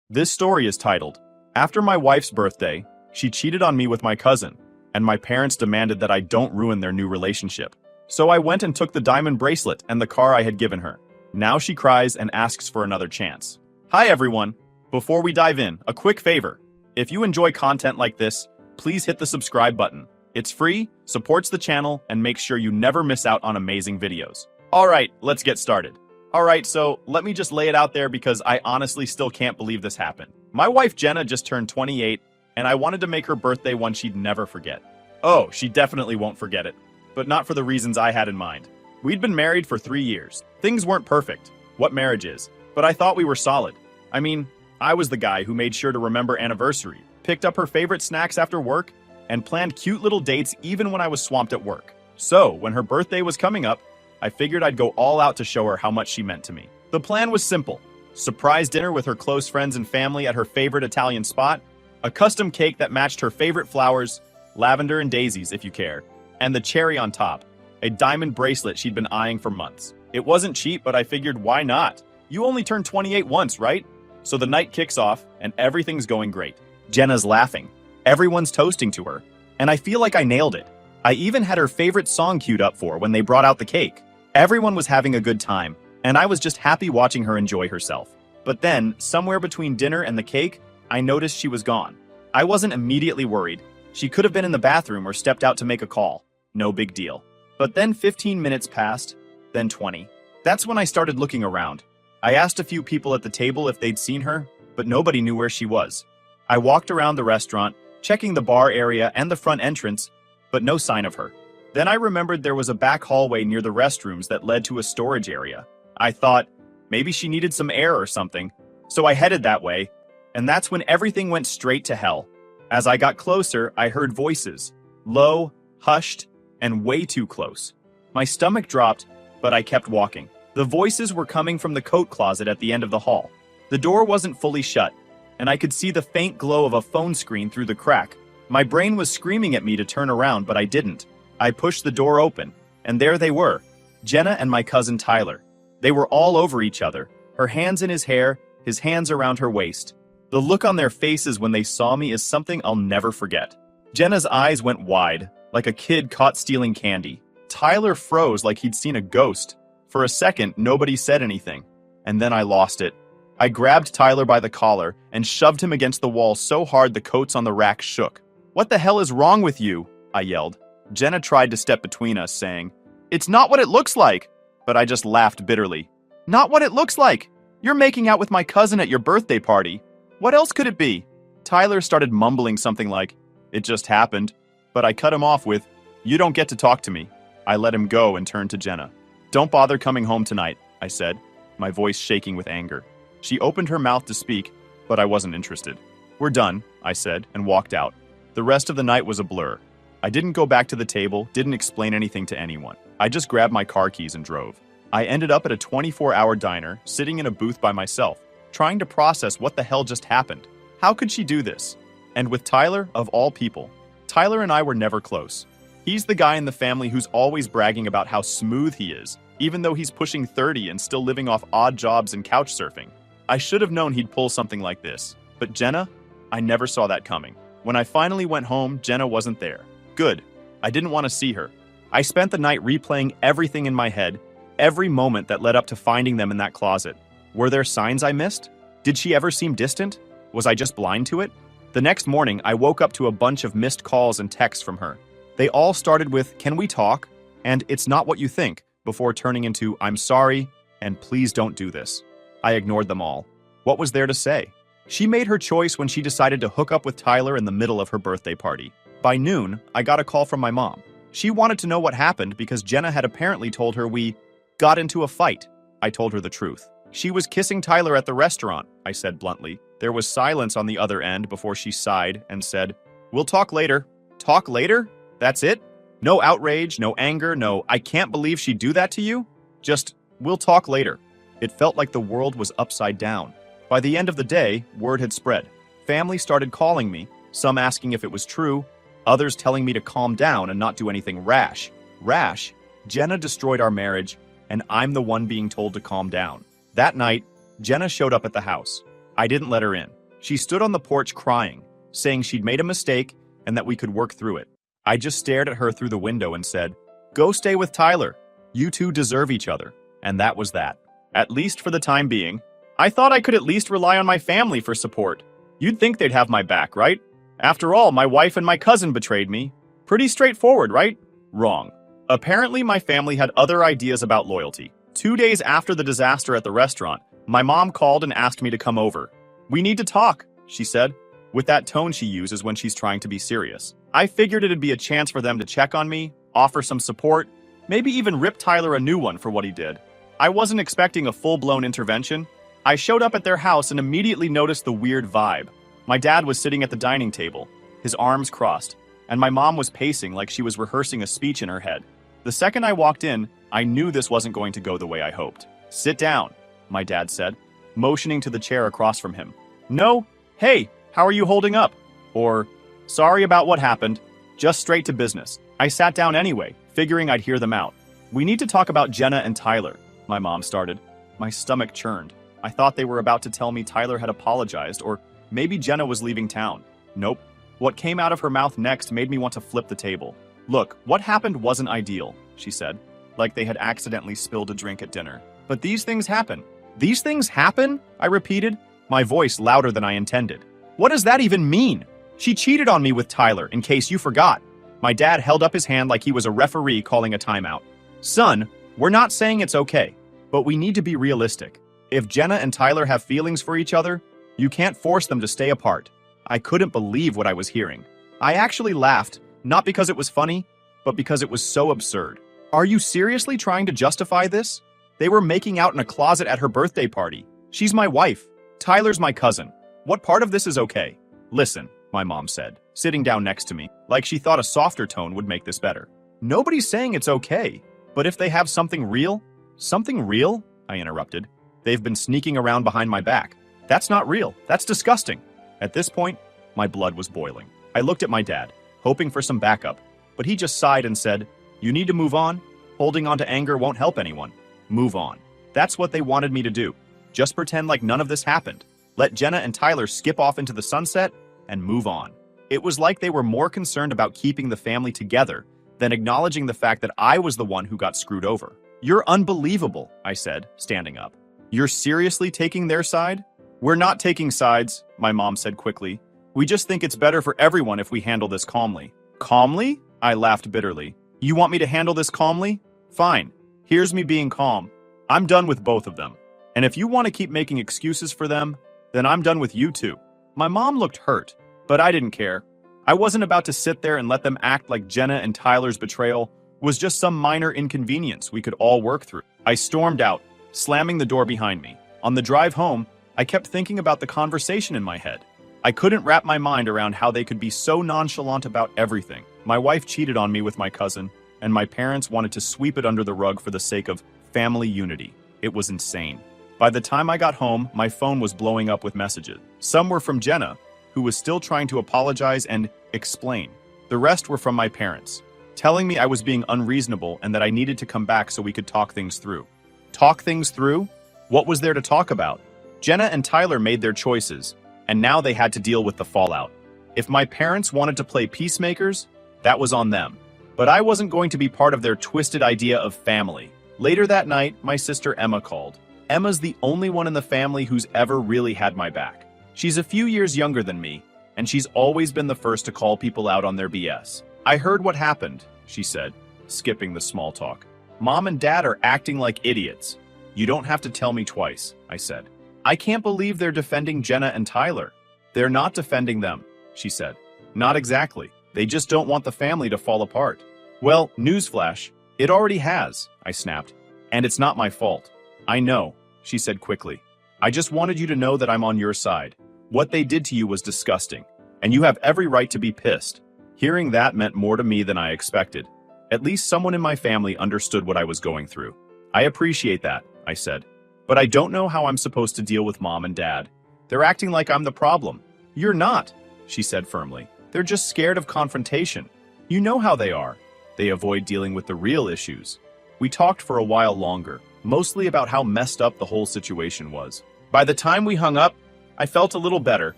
This story is titled, After My Wife's Birthday, She Cheated on Me with My Cousin, and my parents demanded that I don't ruin their new relationship. So I went and took the diamond bracelet and the car I had given her. Now she cries and asks for another chance. Hi everyone! Before we dive in, a quick favor. If you enjoy content like this, please hit the subscribe button. It's free, supports the channel, and makes sure you never miss out on amazing videos. Alright, let's get started. Alright, so let me just lay it out there because I honestly still can't believe this happened. My wife Jenna just turned 28, and I wanted to make her birthday one she'd never forget. Oh, she definitely won't forget it, but not for the reasons I had in mind. We'd been married for 3 years. Things weren't perfect, what marriage is, but I thought we were solid. I mean, I was the guy who made sure to remember anniversary, picked up her favorite snacks after work, and planned cute little dates even when I was swamped at work. So, when her birthday was coming up, I figured I'd go all out to show her how much she meant to me. The plan was simple. Surprise dinner with her close friends and family at her favorite Italian spot, a custom cake that matched her favorite flowers, lavender and daisies if you care, and the cherry on top, a diamond bracelet she'd been eyeing for months. It wasn't cheap, but I figured why not? You only turn 28 once, right? So the night kicks off, and everything's going great. Jenna's laughing. Everyone's toasting to her. And I feel like I nailed it. I even had her favorite song queued up for when they brought out the cake. Everyone was having a good time, and I was just happy watching her enjoy herself. But then, somewhere between dinner and the cake, I noticed she was gone. I wasn't immediately worried. She could have been in the bathroom or stepped out to make a call. No big deal. But then 15 minutes passed, then 20. That's when I started looking around. I asked a few people at the table if they'd seen her, but nobody knew where she was. I walked around the restaurant, checking the bar area and the front entrance, but no sign of her. Then I remembered there was a back hallway near the restrooms that led to a storage area. I thought, maybe she needed some air or something, so I headed that way, and that's when everything went straight to hell. As I got closer, I heard voices, low, hushed, and way too close. My stomach dropped, but I kept walking. The voices were coming from the coat closet at the end of the hall. The door wasn't fully shut, and I could see the faint glow of a phone screen through the crack. My brain was screaming at me to turn around, but I didn't. I pushed the door open, and there they were, Jenna and my cousin Tyler. They were all over each other, her hands in his hair, his hands around her waist. The look on their faces when they saw me is something I'll never forget. Jenna's eyes went wide, like a kid caught stealing candy. Tyler froze like he'd seen a ghost. For a second, nobody said anything, and then I lost it. I grabbed Tyler by the collar and shoved him against the wall so hard the coats on the rack shook. "What the hell is wrong with you?" I yelled. Jenna tried to step between us, saying, "It's not what it looks like." But I just laughed bitterly. "Not what it looks like? You're making out with my cousin at your birthday party. What else could it be?" Tyler started mumbling something like, "It just happened." But I cut him off with, "You don't get to talk to me." I let him go and turned to Jenna. "Don't bother coming home tonight," I said, my voice shaking with anger. She opened her mouth to speak, but I wasn't interested. "We're done," I said, and walked out. The rest of the night was a blur. I didn't go back to the table, didn't explain anything to anyone. I just grabbed my car keys and drove. I ended up at a 24-hour diner, sitting in a booth by myself, trying to process what the hell just happened. How could she do this? And with Tyler, of all people. Tyler and I were never close. He's the guy in the family who's always bragging about how smooth he is, even though he's pushing 30 and still living off odd jobs and couch surfing. I should have known he'd pull something like this. But Jenna? I never saw that coming. When I finally went home, Jenna wasn't there. Good. I didn't want to see her. I spent the night replaying everything in my head, every moment that led up to finding them in that closet. Were there signs I missed? Did she ever seem distant? Was I just blind to it? The next morning, I woke up to a bunch of missed calls and texts from her. They all started with, "Can we talk?" and "It's not what you think," before turning into, "I'm sorry," and "Please don't do this." I ignored them all. What was there to say? She made her choice when she decided to hook up with Tyler in the middle of her birthday party. By noon, I got a call from my mom. She wanted to know what happened because Jenna had apparently told her we got into a fight. I told her the truth. "She was kissing Tyler at the restaurant," I said bluntly. There was silence on the other end before she sighed and said, "We'll talk later." Talk later? That's it? No outrage, no anger, no "I can't believe she'd do that to you"? Just, "We'll talk later." It felt like the world was upside down. By the end of the day, word had spread. Family started calling me, some asking if it was true, others telling me to calm down and not do anything rash. Rash? Jenna destroyed our marriage, and I'm the one being told to calm down. That night, Jenna showed up at the house. I didn't let her in. She stood on the porch crying, saying she'd made a mistake and that we could work through it. I just stared at her through the window and said, "Go stay with Tyler. You two deserve each other." And that was that. At least for the time being. I thought I could at least rely on my family for support. You'd think they'd have my back, right? After all, my wife and my cousin betrayed me. Pretty straightforward, right? Wrong. Apparently, my family had other ideas about loyalty. 2 days after the disaster at the restaurant, my mom called and asked me to come over. "We need to talk," she said, with that tone she uses when she's trying to be serious. I figured it'd be a chance for them to check on me, offer some support, maybe even rip Tyler a new one for what he did. I wasn't expecting a full-blown intervention. I showed up at their house and immediately noticed the weird vibe. My dad was sitting at the dining table, his arms crossed, and my mom was pacing like she was rehearsing a speech in her head. The second I walked in, I knew this wasn't going to go the way I hoped. "Sit down," my dad said, motioning to the chair across from him. "No, hey, how are you holding up?" Or, "Sorry about what happened, just straight to business." I sat down anyway, figuring I'd hear them out. "We need to talk about Jenna and Tyler," my mom started. My stomach churned. I thought they were about to tell me Tyler had apologized, or maybe Jenna was leaving town. Nope. What came out of her mouth next made me want to flip the table. "Look, what happened wasn't ideal," she said, like they had accidentally spilled a drink at dinner. "But these things happen." "These things happen?" I repeated, my voice louder than I intended. "What does that even mean? She cheated on me with Tyler, in case you forgot." My dad held up his hand like he was a referee calling a timeout. "Son, we're not saying it's okay, but we need to be realistic. If Jenna and Tyler have feelings for each other, you can't force them to stay apart." I couldn't believe what I was hearing. I actually laughed, not because it was funny, but because it was so absurd. "Are you seriously trying to justify this? They were making out in a closet at her birthday party. She's my wife. Tyler's my cousin. What part of this is okay?" "Listen," my mom said, sitting down next to me, like she thought a softer tone would make this better. "Nobody's saying it's okay, but if they have something real..." "Something real?" I interrupted. "They've been sneaking around behind my back. That's not real. That's disgusting." At this point, my blood was boiling. I looked at my dad, hoping for some backup, but he just sighed and said, "You need to move on. Holding on to anger won't help anyone. Move on." That's what they wanted me to do. Just pretend like none of this happened. Let Jenna and Tyler skip off into the sunset and move on. It was like they were more concerned about keeping the family together than acknowledging the fact that I was the one who got screwed over. "You're unbelievable," I said, standing up. "You're seriously taking their side?" "We're not taking sides," my mom said quickly. "We just think it's better for everyone if we handle this calmly." "Calmly?" I laughed bitterly. "You want me to handle this calmly? Fine. Here's me being calm. I'm done with both of them. And if you want to keep making excuses for them, then I'm done with you too." My mom looked hurt, but I didn't care. I wasn't about to sit there and let them act like Jenna and Tyler's betrayal was just some minor inconvenience we could all work through. I stormed out, slamming the door behind me. On the drive home, I kept thinking about the conversation in my head. I couldn't wrap my mind around how they could be so nonchalant about everything. My wife cheated on me with my cousin, and my parents wanted to sweep it under the rug for the sake of family unity. It was insane. By the time I got home, my phone was blowing up with messages. Some were from Jenna, who was still trying to apologize and explain. The rest were from my parents, telling me I was being unreasonable and that I needed to come back so we could talk things through. Talk things through? What was there to talk about? Jenna and Tyler made their choices, and now they had to deal with the fallout. If my parents wanted to play peacemakers, that was on them. But I wasn't going to be part of their twisted idea of family. Later that night, my sister Emma called. Emma's the only one in the family who's ever really had my back. She's a few years younger than me, and she's always been the first to call people out on their BS. "I heard what happened," she said, skipping the small talk. "Mom and Dad are acting like idiots." "You don't have to tell me twice," I said. "I can't believe they're defending Jenna and Tyler." "They're not defending them," she said. "Not exactly. They just don't want the family to fall apart." "Well, newsflash, it already has," I snapped. "And it's not my fault." "I know," she said quickly. "I just wanted you to know that I'm on your side. What they did to you was disgusting, and you have every right to be pissed." Hearing that meant more to me than I expected. At least someone in my family understood what I was going through. "I appreciate that," I said. "But I don't know how I'm supposed to deal with Mom and Dad. They're acting like I'm the problem." "You're not," she said firmly. "They're just scared of confrontation. You know how they are. They avoid dealing with the real issues." We talked for a while longer, mostly about how messed up the whole situation was. By the time we hung up, I felt a little better,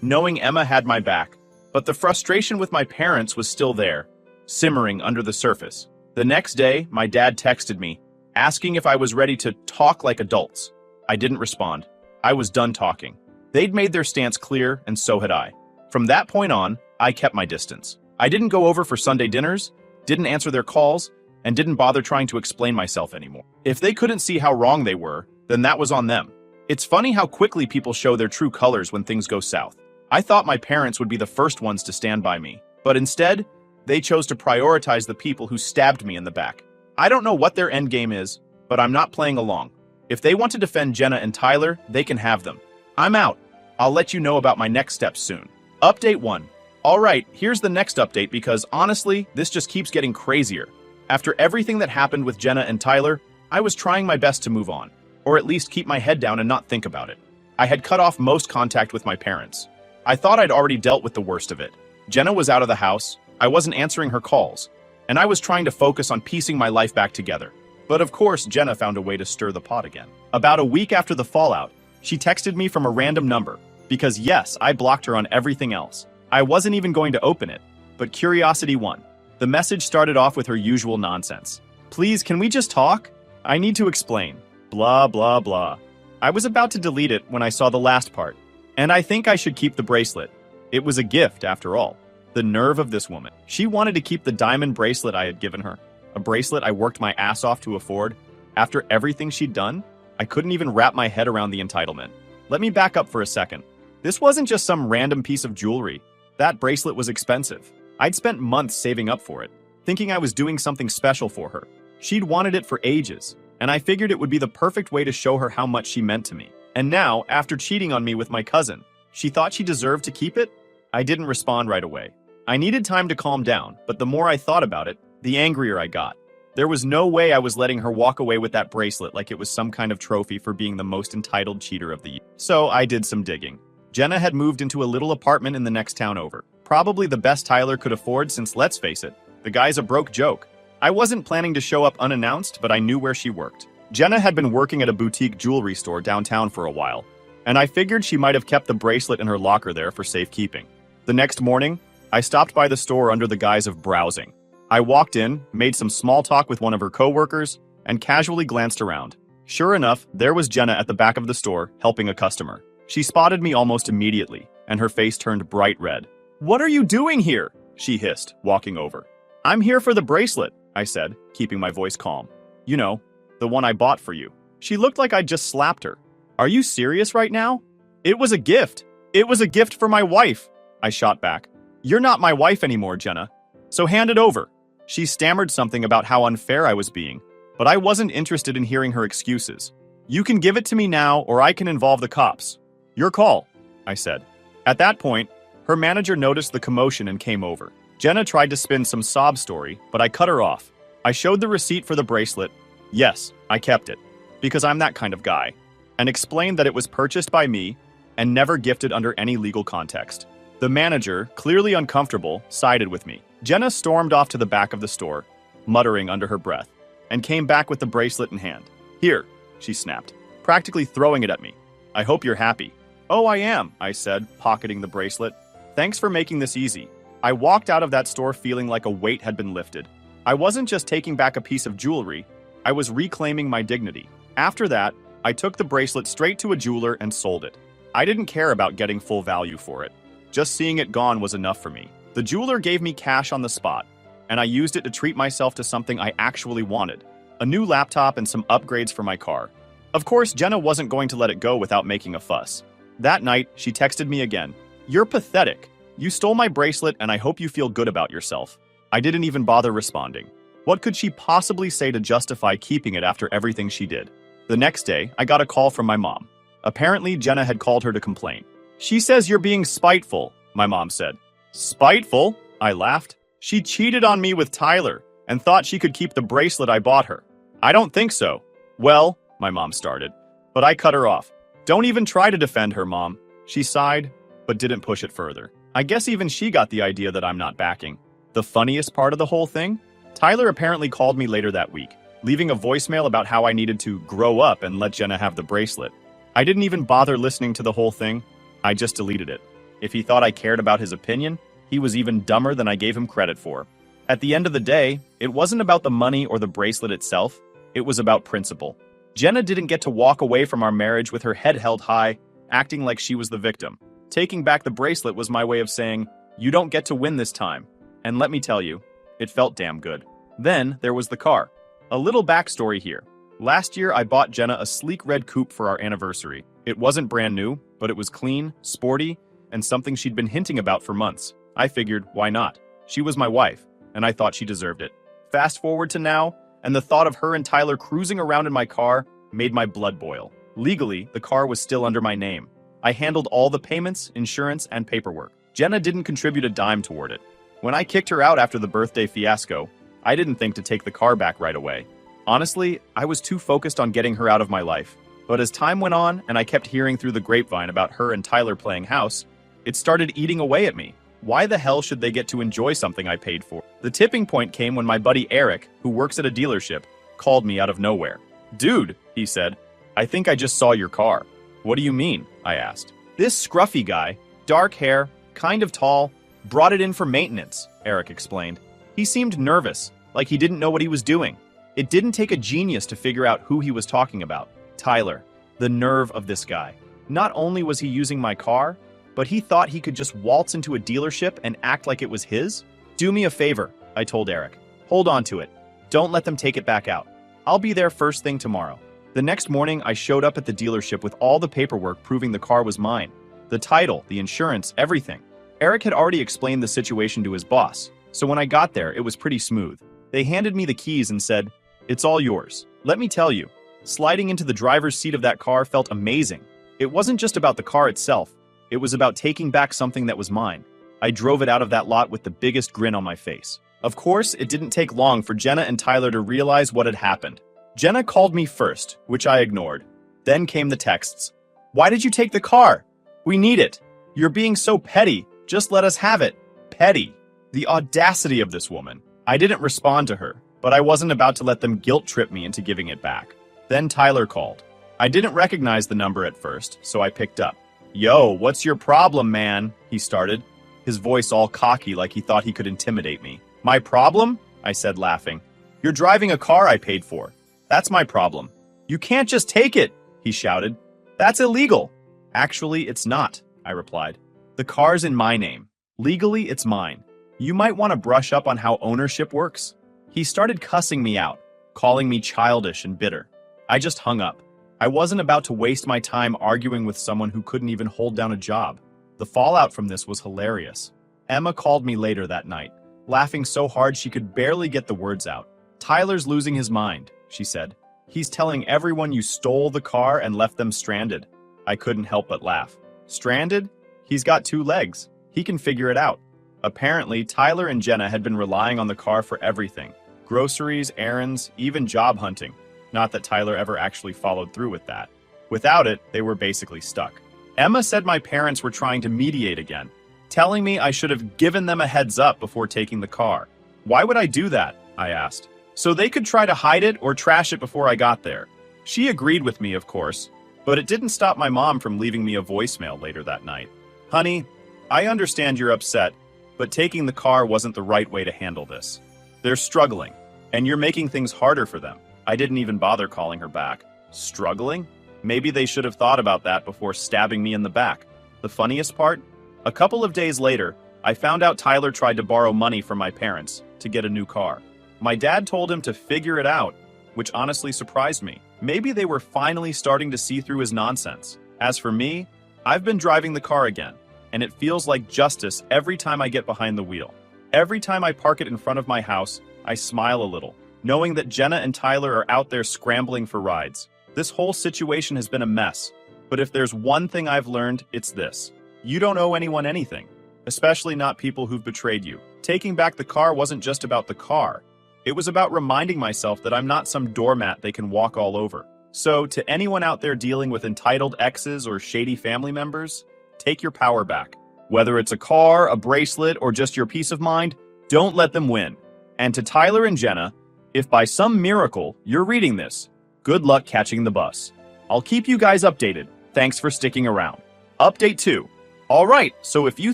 knowing Emma had my back, but the frustration with my parents was still there, simmering under the surface. The next day, my dad texted me, asking if I was ready to talk like adults. I didn't respond. I was done talking. They'd made their stance clear, and so had I. From that point on, I kept my distance. I didn't go over for Sunday dinners, didn't answer their calls, and didn't bother trying to explain myself anymore. If they couldn't see how wrong they were, then that was on them. It's funny how quickly people show their true colors when things go south. I thought my parents would be the first ones to stand by me, but instead, they chose to prioritize the people who stabbed me in the back. I don't know what their end game is, but I'm not playing along. If they want to defend Jenna and Tyler, they can have them. I'm out. I'll let you know about my next steps soon. Update 1. Alright, here's the next update because honestly, this just keeps getting crazier. After everything that happened with Jenna and Tyler, I was trying my best to move on, or at least keep my head down and not think about it. I had cut off most contact with my parents. I thought I'd already dealt with the worst of it. Jenna was out of the house, I wasn't answering her calls, and I was trying to focus on piecing my life back together. But of course, Jenna found a way to stir the pot again. About a week after the fallout, she texted me from a random number, because yes, I blocked her on everything else. I wasn't even going to open it, but curiosity won. The message started off with her usual nonsense. Please, can we just talk? I need to explain. Blah, blah, blah. I was about to delete it when I saw the last part. And I think I should keep the bracelet. It was a gift, after all. The nerve of this woman. She wanted to keep the diamond bracelet I had given her. A bracelet I worked my ass off to afford. After everything she'd done, I couldn't even wrap my head around the entitlement. Let me back up for a second. This wasn't just some random piece of jewelry. That bracelet was expensive. I'd spent months saving up for it, thinking I was doing something special for her. She'd wanted it for ages, and I figured it would be the perfect way to show her how much she meant to me. And now, after cheating on me with my cousin, she thought she deserved to keep it? I didn't respond right away. I needed time to calm down, but the more I thought about it, the angrier I got. There was no way I was letting her walk away with that bracelet like it was some kind of trophy for being the most entitled cheater of the year. So I did some digging. Jenna had moved into a little apartment in the next town over. Probably the best Tyler could afford since, let's face it, the guy's a broke joke. I wasn't planning to show up unannounced, but I knew where she worked. Jenna had been working at a boutique jewelry store downtown for a while, and I figured she might have kept the bracelet in her locker there for safekeeping. The next morning, I stopped by the store under the guise of browsing. I walked in, made some small talk with one of her coworkers, and casually glanced around. Sure enough, there was Jenna at the back of the store, helping a customer. She spotted me almost immediately, and her face turned bright red. "What are you doing here?" she hissed, walking over. "I'm here for the bracelet," I said, keeping my voice calm. "You know, the one I bought for you." She looked like I'd just slapped her. "Are you serious right now?" "It was a gift. It was a gift for my wife," I shot back. "You're not my wife anymore, Jenna. So hand it over." She stammered something about how unfair I was being, but I wasn't interested in hearing her excuses. "You can give it to me now, or I can involve the cops." "Your call," I said. At that point, her manager noticed the commotion and came over. Jenna tried to spin some sob story, but I cut her off. I showed the receipt for the bracelet. Yes, I kept it, because I'm that kind of guy, and explained that it was purchased by me and never gifted under any legal context. The manager, clearly uncomfortable, sided with me. Jenna stormed off to the back of the store, muttering under her breath, and came back with the bracelet in hand. "Here," she snapped, practically throwing it at me. "I hope you're happy." "Oh, I am," I said, pocketing the bracelet. "Thanks for making this easy." I walked out of that store feeling like a weight had been lifted. I wasn't just taking back a piece of jewelry, I was reclaiming my dignity. After that, I took the bracelet straight to a jeweler and sold it. I didn't care about getting full value for it. Just seeing it gone was enough for me. The jeweler gave me cash on the spot, and I used it to treat myself to something I actually wanted: a new laptop and some upgrades for my car. Of course, Jenna wasn't going to let it go without making a fuss. That night, she texted me again. "You're pathetic. You stole my bracelet, and I hope you feel good about yourself." I didn't even bother responding. What could she possibly say to justify keeping it after everything she did? The next day, I got a call from my mom. Apparently, Jenna had called her to complain. "She says you're being spiteful," my mom said. "Spiteful?" I laughed. "She cheated on me with Tyler and thought she could keep the bracelet I bought her." "I don't think so." "Well," my mom started, but I cut her off. "Don't even try to defend her, Mom." She sighed, but didn't push it further. I guess even she got the idea that I'm not backing. The funniest part of the whole thing? Tyler apparently called me later that week, leaving a voicemail about how I needed to grow up and let Jenna have the bracelet. I didn't even bother listening to the whole thing. I just deleted it. If he thought I cared about his opinion, he was even dumber than I gave him credit for. At the end of the day, it wasn't about the money or the bracelet itself, it was about principle. Jenna didn't get to walk away from our marriage with her head held high, acting like she was the victim. Taking back the bracelet was my way of saying, "You don't get to win this time." And let me tell you, it felt damn good. Then there was the car. A little backstory here. Last year, I bought Jenna a sleek red coupe for our anniversary. It wasn't brand new, but it was clean, sporty, and something she'd been hinting about for months. I figured, why not? She was my wife, and I thought she deserved it. Fast forward to now, and the thought of her and Tyler cruising around in my car made my blood boil. Legally, the car was still under my name. I handled all the payments, insurance, and paperwork. Jenna didn't contribute a dime toward it. When I kicked her out after the birthday fiasco, I didn't think to take the car back right away. Honestly, I was too focused on getting her out of my life. But as time went on and I kept hearing through the grapevine about her and Tyler playing house, it started eating away at me. Why the hell should they get to enjoy something I paid for? The tipping point came when my buddy Eric, who works at a dealership, called me out of nowhere. "Dude," he said, "I think I just saw your car." "What do you mean?" I asked. "This scruffy guy, dark hair, kind of tall, brought it in for maintenance," Eric explained. He seemed nervous, like he didn't know what he was doing. It didn't take a genius to figure out who he was talking about. Tyler. The nerve of this guy. Not only was he using my car, but he thought he could just waltz into a dealership and act like it was his? "Do me a favor," I told Eric. "Hold on to it. Don't let them take it back out. I'll be there first thing tomorrow." The next morning, I showed up at the dealership with all the paperwork proving the car was mine. The title, the insurance, everything. Eric had already explained the situation to his boss, so when I got there, it was pretty smooth. They handed me the keys and said, "It's all yours." Let me tell you, sliding into the driver's seat of that car felt amazing. It wasn't just about the car itself, it was about taking back something that was mine. I drove it out of that lot with the biggest grin on my face. Of course, it didn't take long for Jenna and Tyler to realize what had happened. Jenna called me first, which I ignored. Then came the texts. "Why did you take the car? We need it. You're being so petty. Just let us have it." Petty. The audacity of this woman. I didn't respond to her, but I wasn't about to let them guilt trip me into giving it back. Then Tyler called. I didn't recognize the number at first, so I picked up. "Yo, what's your problem, man?" he started, his voice all cocky like he thought he could intimidate me. "My problem?" I said, laughing. "You're driving a car I paid for. That's my problem." "You can't just take it," he shouted. "That's illegal." "Actually, it's not," I replied. "The car's in my name. Legally, it's mine. You might want to brush up on how ownership works." He started cussing me out, calling me childish and bitter. I just hung up. I wasn't about to waste my time arguing with someone who couldn't even hold down a job. The fallout from this was hilarious. Emma called me later that night, laughing so hard she could barely get the words out. "Tyler's losing his mind," she said. "He's telling everyone you stole the car and left them stranded." I couldn't help but laugh. Stranded? He's got 2 legs. He can figure it out. Apparently, Tyler and Jenna had been relying on the car for everything. Groceries, errands, even job hunting. Not that Tyler ever actually followed through with that. Without it, they were basically stuck. Emma said my parents were trying to mediate again, telling me I should have given them a heads up before taking the car. "Why would I do that?" I asked. "So they could try to hide it or trash it before I got there." She agreed with me, of course, but it didn't stop my mom from leaving me a voicemail later that night. "Honey, I understand you're upset, but taking the car wasn't the right way to handle this. They're struggling, and you're making things harder for them." I didn't even bother calling her back. Struggling? Maybe they should have thought about that before stabbing me in the back. The funniest part? A couple of days later, I found out Tyler tried to borrow money from my parents to get a new car. My dad told him to figure it out, which honestly surprised me. Maybe they were finally starting to see through his nonsense. As for me, I've been driving the car again, and it feels like justice every time I get behind the wheel. Every time I park it in front of my house, I smile a little, knowing that Jenna and Tyler are out there scrambling for rides. This whole situation has been a mess, but if there's one thing I've learned, it's this. You don't owe anyone anything, especially not people who've betrayed you. Taking back the car wasn't just about the car. It was about reminding myself that I'm not some doormat they can walk all over. So, to anyone out there dealing with entitled exes or shady family members, take your power back. Whether it's a car, a bracelet, or just your peace of mind, don't let them win. And to Tyler and Jenna, if by some miracle you're reading this, good luck catching the bus. I'll keep you guys updated. Thanks for sticking around. Update 2. Alright, so if you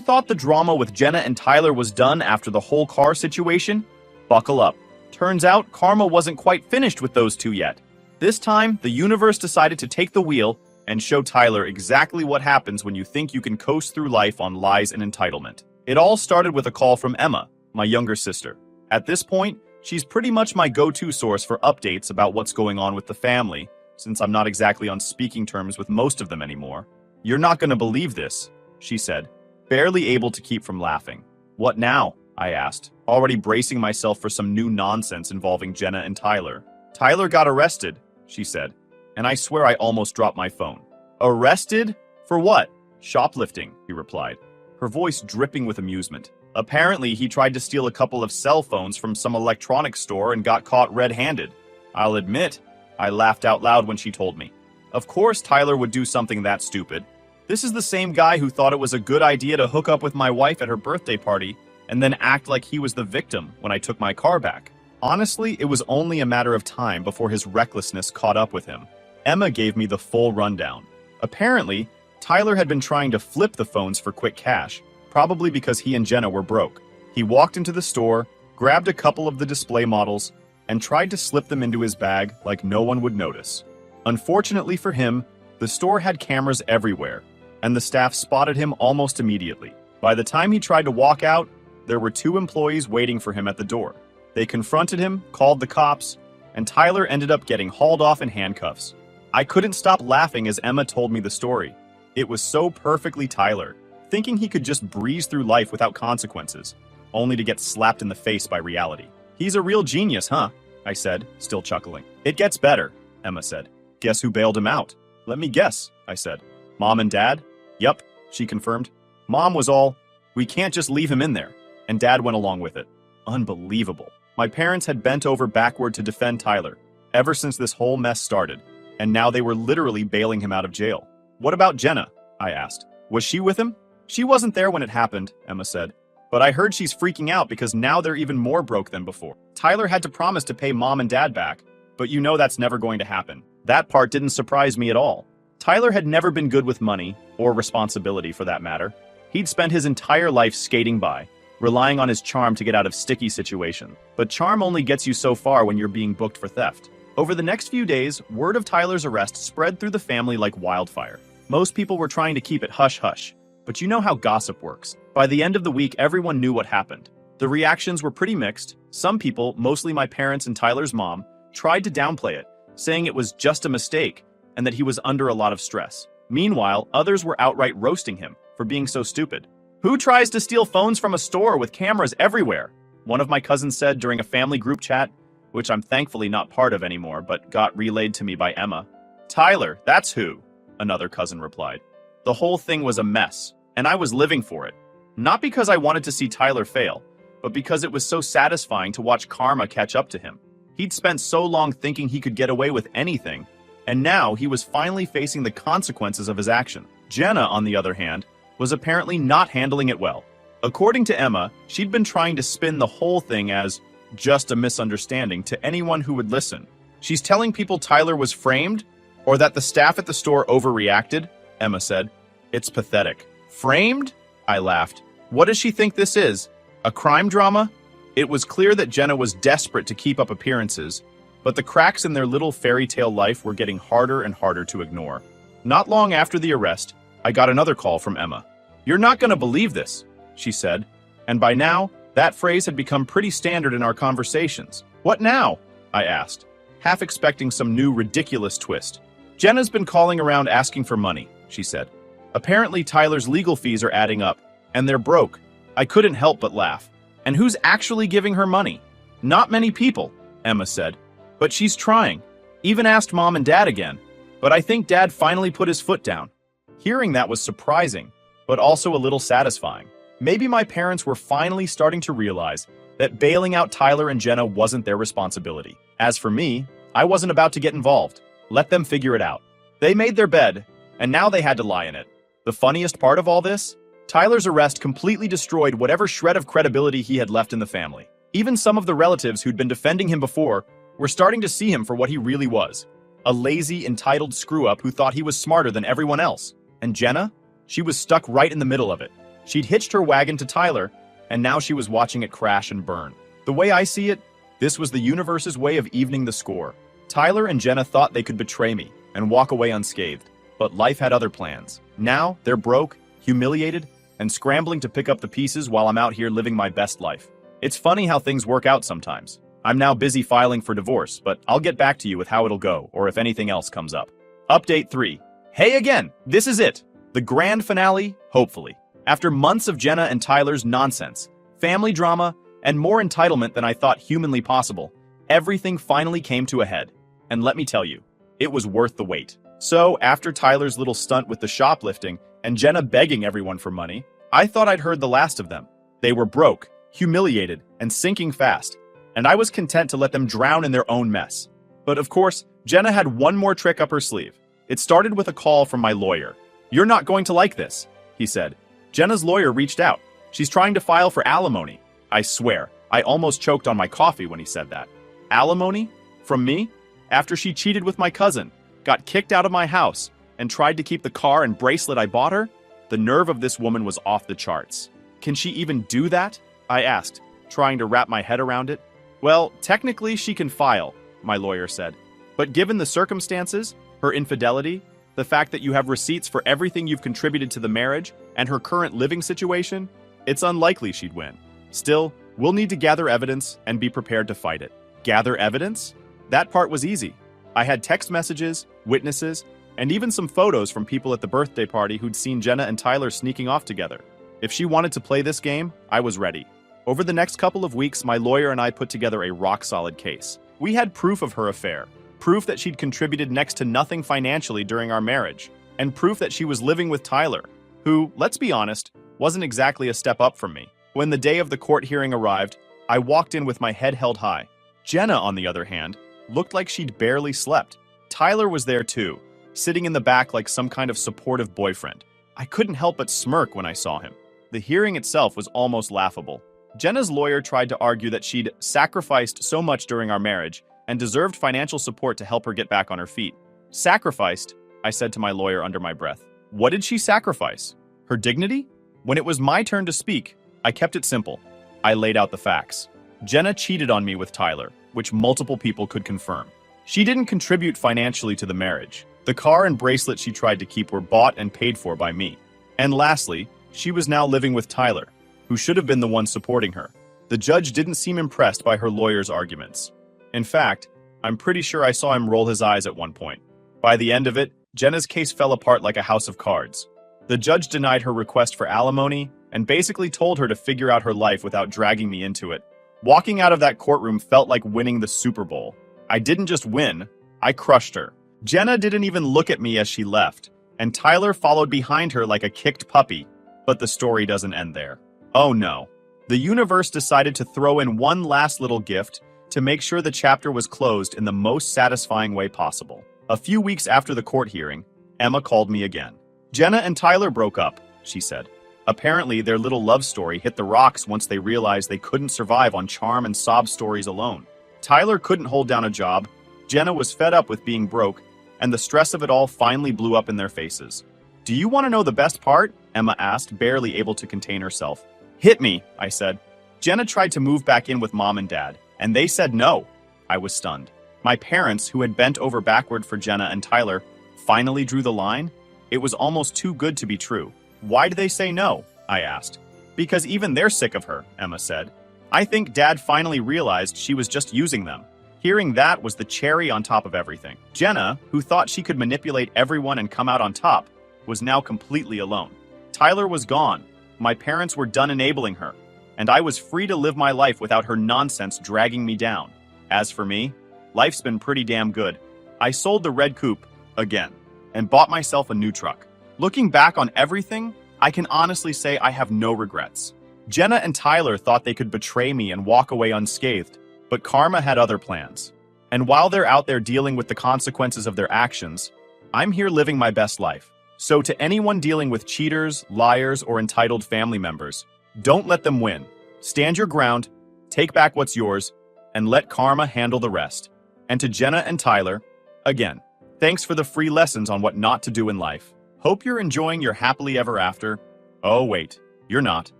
thought the drama with Jenna and Tyler was done after the whole car situation, buckle up. Turns out karma wasn't quite finished with those two yet. This time, the universe decided to take the wheel and show Tyler exactly what happens when you think you can coast through life on lies and entitlement. It all started with a call from Emma, my younger sister. At this point, she's pretty much my go-to source for updates about what's going on with the family, since I'm not exactly on speaking terms with most of them anymore. "You're not gonna believe this," she said, barely able to keep from laughing. "What now?" I asked, already bracing myself for some new nonsense involving Jenna and Tyler. "Tyler got arrested," she said, and I swear I almost dropped my phone. "Arrested? For what?" "Shoplifting," he replied, her voice dripping with amusement. "Apparently, he tried to steal a couple of cell phones from some electronics store and got caught red-handed. I'll admit, I laughed out loud when she told me. Of course Tyler would do something that stupid. This is the same guy who thought it was a good idea to hook up with my wife at her birthday party and then act like he was the victim when I took my car back. Honestly, it was only a matter of time before his recklessness caught up with him. Emma gave me the full rundown. Apparently, Tyler had been trying to flip the phones for quick cash, probably because he and Jenna were broke. He walked into the store, grabbed a couple of the display models, and tried to slip them into his bag like no one would notice. Unfortunately for him, the store had cameras everywhere, and the staff spotted him almost immediately. By the time he tried to walk out, there were 2 employees waiting for him at the door. They confronted him, called the cops, and Tyler ended up getting hauled off in handcuffs. I couldn't stop laughing as Emma told me the story. It was so perfectly Tyler, thinking he could just breeze through life without consequences, only to get slapped in the face by reality. "He's a real genius, huh?" I said, still chuckling. "It gets better," Emma said. "Guess who bailed him out?" "Let me guess," I said. "Mom and Dad?" "Yup," she confirmed. Mom was all, "We can't just leave him in there," and Dad went along with it. Unbelievable. My parents had bent over backward to defend Tyler, ever since this whole mess started, and now they were literally bailing him out of jail. "What about Jenna?" I asked. "Was she with him?" "She wasn't there when it happened," Emma said. "But I heard she's freaking out because now they're even more broke than before. Tyler had to promise to pay Mom and Dad back, but you know that's never going to happen." That part didn't surprise me at all. Tyler had never been good with money, or responsibility for that matter. He'd spent his entire life skating by, relying on his charm to get out of sticky situations. But charm only gets you so far when you're being booked for theft. Over the next few days, word of Tyler's arrest spread through the family like wildfire. Most people were trying to keep it hush-hush, but you know how gossip works. By the end of the week, everyone knew what happened. The reactions were pretty mixed. Some people, mostly my parents and Tyler's mom, tried to downplay it, saying it was just a mistake and that he was under a lot of stress. Meanwhile, others were outright roasting him for being so stupid. "Who tries to steal phones from a store with cameras everywhere?" one of my cousins said during a family group chat, which I'm thankfully not part of anymore, but got relayed to me by Emma. "Tyler, that's who," another cousin replied. The whole thing was a mess, and I was living for it. Not because I wanted to see Tyler fail, but because it was so satisfying to watch karma catch up to him. He'd spent so long thinking he could get away with anything, and now he was finally facing the consequences of his action. Jenna, on the other hand, was apparently not handling it well. According to Emma, she'd been trying to spin the whole thing as just a misunderstanding to anyone who would listen. "She's telling people Tyler was framed, or that the staff at the store overreacted," Emma said. "It's pathetic." "Framed?" I laughed. "What does she think this is? A crime drama?" It was clear that Jenna was desperate to keep up appearances, but the cracks in their little fairy tale life were getting harder and harder to ignore. Not long after the arrest, I got another call from Emma. "You're not going to believe this," she said, and by now, that phrase had become pretty standard in our conversations. "What now?" I asked, half expecting some new ridiculous twist. "Jenna's been calling around asking for money," she said. "Apparently Tyler's legal fees are adding up, and they're broke." I couldn't help but laugh. "And who's actually giving her money?" "Not many people," Emma said. "But she's trying. Even asked Mom and Dad again. But I think Dad finally put his foot down." Hearing that was surprising, but also a little satisfying. Maybe my parents were finally starting to realize that bailing out Tyler and Jenna wasn't their responsibility. As for me, I wasn't about to get involved. Let them figure it out. They made their bed, and now they had to lie in it. The funniest part of all this? Tyler's arrest completely destroyed whatever shred of credibility he had left in the family. Even some of the relatives who'd been defending him before were starting to see him for what he really was. A lazy, entitled screw-up who thought he was smarter than everyone else. And Jenna? She was stuck right in the middle of it. She'd hitched her wagon to Tyler, and now she was watching it crash and burn. The way I see it, this was the universe's way of evening the score. Tyler and Jenna thought they could betray me and walk away unscathed, but life had other plans. Now, they're broke, humiliated, and scrambling to pick up the pieces while I'm out here living my best life. It's funny how things work out sometimes. I'm now busy filing for divorce, but I'll get back to you with how it'll go, or if anything else comes up. Update 3. Hey again! This is it! The grand finale, hopefully. After months of Jenna and Tyler's nonsense, family drama, and more entitlement than I thought humanly possible, everything finally came to a head. And let me tell you, it was worth the wait. So, after Tyler's little stunt with the shoplifting and Jenna begging everyone for money, I thought I'd heard the last of them. They were broke, humiliated, and sinking fast, and I was content to let them drown in their own mess. But of course, Jenna had one more trick up her sleeve. It started with a call from my lawyer. "You're not going to like this," he said. Jenna's lawyer reached out. "She's trying to file for alimony." I swear, I almost choked on my coffee when he said that. Alimony? From me? After she cheated with my cousin, got kicked out of my house, and tried to keep the car and bracelet I bought her? The nerve of this woman was off the charts. Can she even do that? I asked, trying to wrap my head around it. Well, technically she can file, my lawyer said. But given the circumstances, her infidelity, the fact that you have receipts for everything you've contributed to the marriage, and her current living situation, it's unlikely she'd win. Still, we'll need to gather evidence and be prepared to fight it. Gather evidence? That part was easy. I had text messages, witnesses, and even some photos from people at the birthday party who'd seen Jenna and Tyler sneaking off together. If she wanted to play this game, I was ready. Over the next couple of weeks, my lawyer and I put together a rock-solid case. We had proof of her affair, proof that she'd contributed next to nothing financially during our marriage, and proof that she was living with Tyler, who, let's be honest, wasn't exactly a step up from me. When the day of the court hearing arrived, I walked in with my head held high. Jenna, on the other hand, looked like she'd barely slept. Tyler was there too, sitting in the back like some kind of supportive boyfriend. I couldn't help but smirk when I saw him. The hearing itself was almost laughable. Jenna's lawyer tried to argue that she'd sacrificed so much during our marriage and deserved financial support to help her get back on her feet. Sacrificed? I said to my lawyer under my breath. What did she sacrifice? Her dignity? When it was my turn to speak, I kept it simple. I laid out the facts. Jenna cheated on me with Tyler, which multiple people could confirm. She didn't contribute financially to the marriage. The car and bracelet she tried to keep were bought and paid for by me. And lastly, she was now living with Tyler, who should have been the one supporting her. The judge didn't seem impressed by her lawyer's arguments. In fact, I'm pretty sure I saw him roll his eyes at one point. By the end of it, Jenna's case fell apart like a house of cards. The judge denied her request for alimony and basically told her to figure out her life without dragging me into it. Walking out of that courtroom felt like winning the Super Bowl. I didn't just win, I crushed her. Jenna didn't even look at me as she left, and Tyler followed behind her like a kicked puppy. But the story doesn't end there. Oh no. The universe decided to throw in one last little gift to make sure the chapter was closed in the most satisfying way possible. A few weeks after the court hearing, Emma called me again. Jenna and Tyler broke up, she said. Apparently, their little love story hit the rocks once they realized they couldn't survive on charm and sob stories alone. Tyler couldn't hold down a job, Jenna was fed up with being broke, and the stress of it all finally blew up in their faces. Do you want to know the best part? Emma asked, barely able to contain herself. Hit me, I said. Jenna tried to move back in with Mom and Dad, and they said no. I was stunned. My parents, who had bent over backward for Jenna and Tyler, finally drew the line? It was almost too good to be true. Why did they say no? I asked. Because even they're sick of her, Emma said. I think Dad finally realized she was just using them. Hearing that was the cherry on top of everything. Jenna, who thought she could manipulate everyone and come out on top, was now completely alone. Tyler was gone. My parents were done enabling her, and I was free to live my life without her nonsense dragging me down. As for me, life's been pretty damn good. I sold the red coupe, again, and bought myself a new truck. Looking back on everything, I can honestly say I have no regrets. Jenna and Tyler thought they could betray me and walk away unscathed, but karma had other plans. And while they're out there dealing with the consequences of their actions, I'm here living my best life. So to anyone dealing with cheaters, liars, or entitled family members, don't let them win. Stand your ground, take back what's yours, and let karma handle the rest. And to Jenna and Tyler, again, thanks for the free lessons on what not to do in life. Hope you're enjoying your happily ever after. Oh, wait, you're not.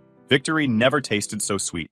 Victory never tasted so sweet.